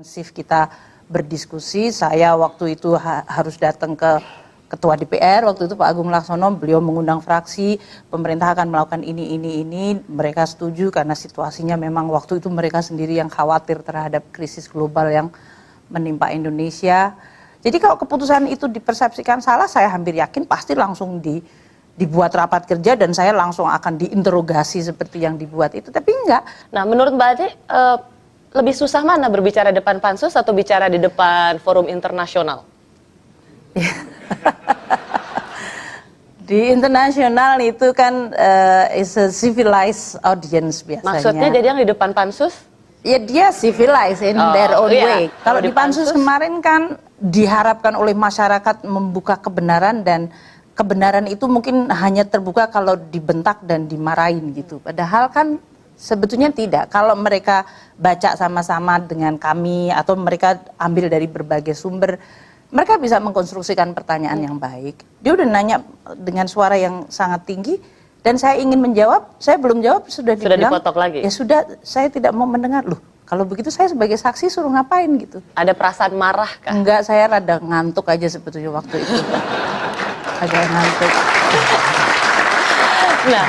Intensif kita berdiskusi, saya waktu itu harus datang ke Ketua DPR, waktu itu Pak Agung Laksono, beliau mengundang fraksi, pemerintah akan melakukan ini, mereka setuju karena situasinya memang waktu itu mereka sendiri yang khawatir terhadap krisis global yang menimpa Indonesia. Jadi kalau keputusan itu dipersepsikan salah, saya hampir yakin pasti langsung dibuat rapat kerja dan saya langsung akan diinterogasi seperti yang dibuat itu, tapi enggak. Nah, menurut Mbak Ade, lebih susah mana berbicara depan pansus atau bicara di depan forum internasional? Di internasional itu kan is a civilized audience biasanya. Maksudnya jadi yang di depan pansus? Ya dia civilized in their own way. Kalau di pansus kemarin kan diharapkan oleh masyarakat membuka kebenaran dan kebenaran itu mungkin hanya terbuka kalau dibentak dan dimarahin gitu. Padahal kan sebetulnya tidak. Kalau mereka baca sama-sama dengan kami atau mereka ambil dari berbagai sumber, mereka bisa mengkonstruksikan pertanyaan yang baik. Dia udah nanya dengan suara yang sangat tinggi dan saya ingin menjawab, saya belum jawab sudah dibilang. Sudah dipotok lagi? Ya sudah, saya tidak mau mendengar. Loh, kalau begitu saya sebagai saksi suruh ngapain gitu. Ada perasaan marah kah? Enggak, saya rada ngantuk aja sebetulnya waktu itu. Agak ngantuk. Nah,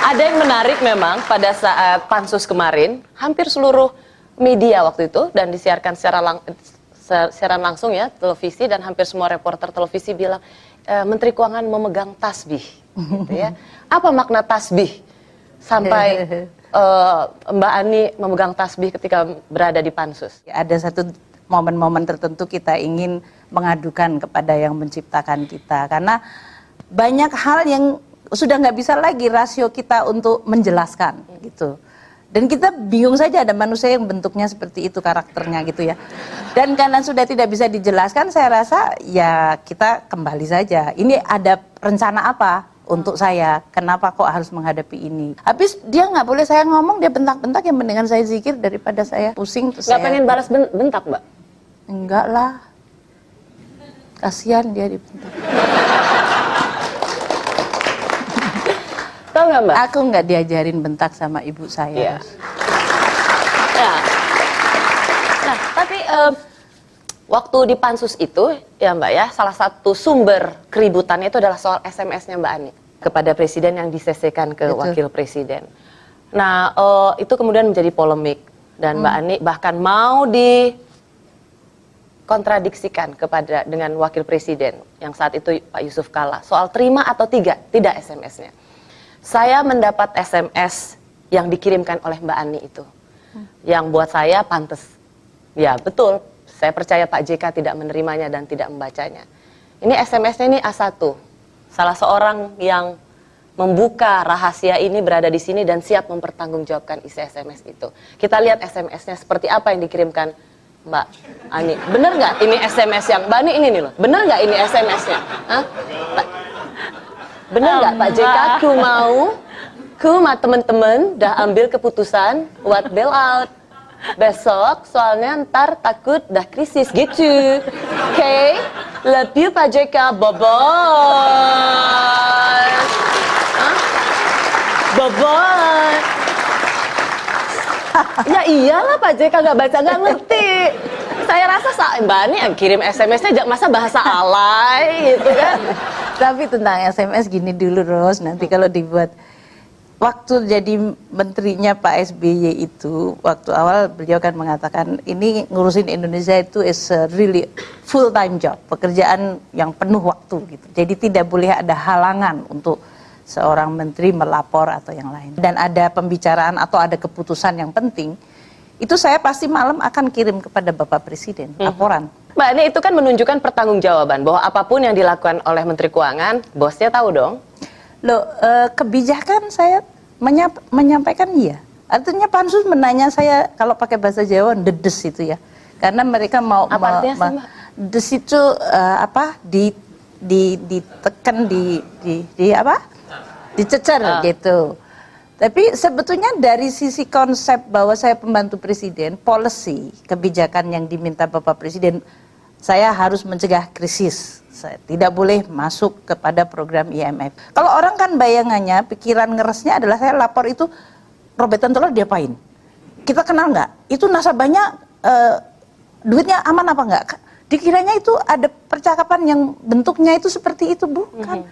ada yang menarik memang pada saat pansus kemarin, hampir seluruh media waktu itu dan disiarkan secara langsung ya, televisi, dan hampir semua reporter televisi bilang Menteri Keuangan memegang tasbih, gitu ya. Apa makna tasbih sampai Mbak Ani memegang tasbih ketika berada di pansus? Ada satu momen-momen tertentu kita ingin mengadukan kepada yang menciptakan kita, karena banyak hal yang sudah nggak bisa lagi rasio kita untuk menjelaskan gitu. Dan kita bingung saja ada manusia yang bentuknya seperti itu karakternya gitu ya. Dan karena sudah tidak bisa dijelaskan, saya rasa ya kita kembali saja. Ini ada rencana apa untuk saya? Kenapa kok harus menghadapi ini? Habis dia nggak boleh saya ngomong, dia bentak-bentak, yang mendingan saya zikir daripada saya pusing. Nggak pengen balas bentak, Mbak? Enggak lah. Kasihan dia dibentak. Tahu nggak, Mbak? Aku nggak diajarin bentak sama ibu saya. Yeah. Nah, tapi waktu di pansus itu, ya Mbak ya, salah satu sumber keributannya itu adalah soal SMS-nya Mbak Ani kepada presiden yang di-CC-kan ke wakil presiden. Nah, itu kemudian menjadi polemik dan Mbak Ani bahkan mau dikontradiksikan dengan wakil presiden yang saat itu Pak Yusuf Kalla soal terima atau tidak SMS-nya. Saya mendapat SMS yang dikirimkan oleh Mbak Ani itu, yang buat saya pantas. Ya betul, saya percaya Pak JK tidak menerimanya dan tidak membacanya. Ini SMS-nya ini A1, salah seorang yang membuka rahasia ini berada di sini dan siap mempertanggungjawabkan isi SMS itu. Kita lihat SMS-nya seperti apa yang dikirimkan Mbak Ani. Bener nggak ini SMS yang Mbak Ani ini nih loh? Bener nggak ini SMS-nya? Hah? Bener nggak Pak JK, ku sama temen-temen udah ambil keputusan buat bail out besok, soalnya ntar takut dah krisis gitu. Oke, love you Pak JK, bye-bye. Bye-bye. Ya iyalah Pak JK nggak baca nggak ngerti. Saya rasa Mbak Ani kirim SMS-nya masa bahasa alay gitu kan. Tapi tentang SMS gini dulu Ros, nanti kalau dibuat. Waktu jadi menterinya Pak SBY itu, waktu awal beliau kan mengatakan ini ngurusin Indonesia itu is a really full time job, pekerjaan yang penuh waktu gitu. Jadi tidak boleh ada halangan untuk seorang menteri melapor atau yang lain. Dan ada pembicaraan atau ada keputusan yang penting, itu saya pasti malam akan kirim kepada Bapak Presiden laporan. Mbak, ini itu kan menunjukkan pertanggungjawaban bahwa apapun yang dilakukan oleh Menteri Keuangan, bosnya tahu dong. Loh, kebijakan saya menyampaikan iya. Artinya pansus menanya saya kalau pakai bahasa Jawa dedes itu ya. Karena mereka mau apa artinya sih, Mbak? Des itu ditekan dicecer gitu. Tapi sebetulnya dari sisi konsep bahwa saya pembantu presiden, policy, kebijakan yang diminta Bapak Presiden, saya harus mencegah krisis. Saya tidak boleh masuk kepada program IMF. Kalau orang kan bayangannya, pikiran ngeresnya adalah saya lapor itu, robetan telur diapain? Kita kenal nggak? Itu nasabahnya duitnya aman apa enggak? Dikiranya itu ada percakapan yang bentuknya itu seperti itu, bukan.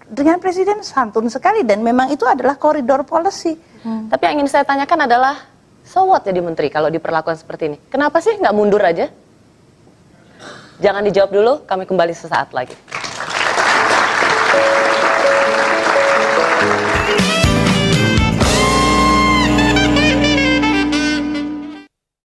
Dengan presiden santun sekali dan memang itu adalah koridor policy. Tapi yang ingin saya tanyakan adalah, so what jadi menteri kalau diperlakukan seperti ini? Kenapa sih nggak mundur aja? Jangan dijawab dulu, kami kembali sesaat lagi.